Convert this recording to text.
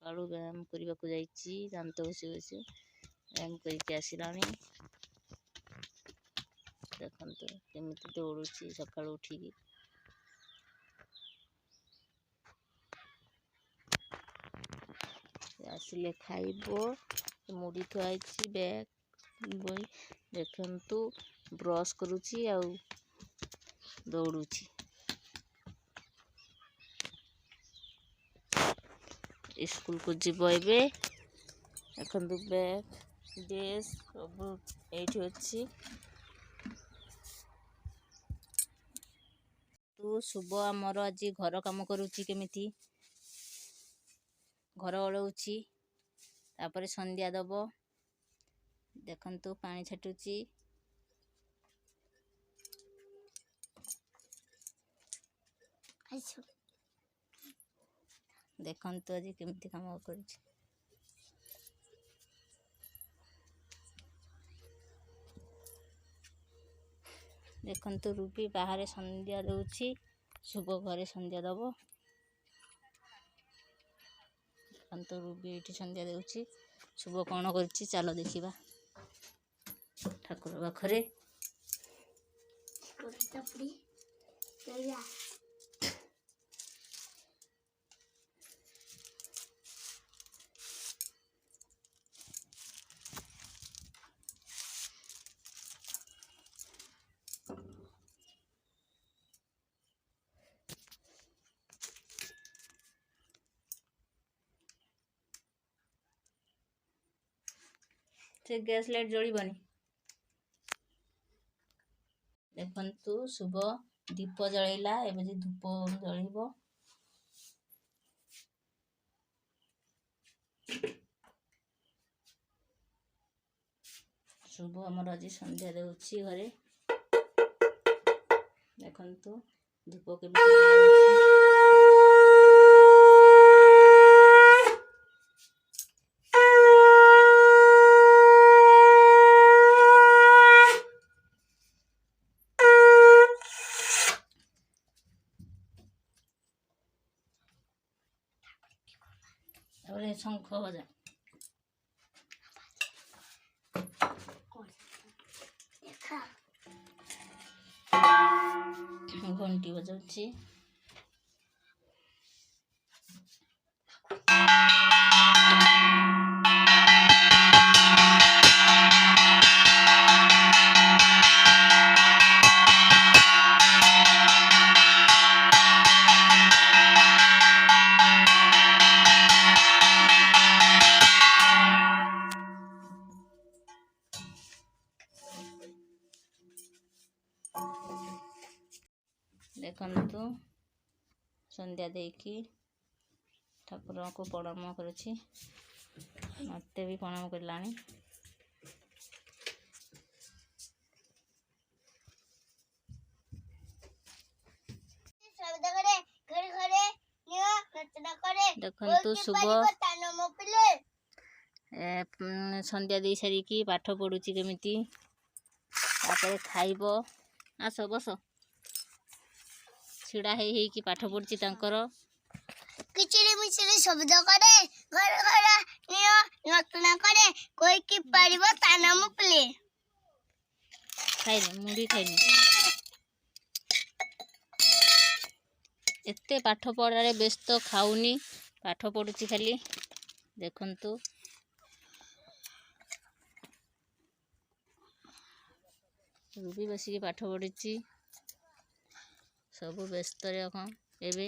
सकाळू व्यायाम करने को जाइए दांत घसी घसी व्यायाम करके आसिलानी देखते केमी दौड़ुची सकाळू उठिकी आसिले खाइबो मुड़ी थुआई बैग बई देखंतु ब्रश करुची आ दौड़ुची स्कूल को जीव एबे देखंतु बैग ड्रेस सब एठी अछि तू सुबह आमर आज घर काम करुची केमिति घर ओलौची तापर संध्या दब देखंतु पानी छाटुची देखंतु आज केमिति काम करुची देखंतु रूबी बाहर संध्या दउची शुभ घरे संध्या दब देखंतु रूबी एठी संध्या दउची शुभ कौन करची चलो देखिबा ठाकुर पाखरे से गैस लाइट जळीबनी देखंतु शुभ दीप जळैला एबे जे धूप जळीबो शुभ हमर आज संध्या देउची घरे देखंतु धूप केमिति जळुची और शंख बजा घंटी बजाउची देखंतु संध्या देकी ठाकुर को प्रणाम करुची मते भी प्रणाम करलानी देखंतु शुभ संध्या दे सारी की पाठ पढ़ुची केमिति तापर खाइबो आस बस छिड़ा हे कि पाठ पढ़ुची तांकर किचड़ी मिचड़ी शब्द करे घर घर नियो नतना करे कोई की परिबो ताना मुपले खाइने मुड़ी खाइने एते पाठ पढ़ारे व्यस्त खाऊनी पाठ पढ़ुची खाली देखंतु रूबी बसिकी पाठ पढ़ुची सब व्यस्त रे एबे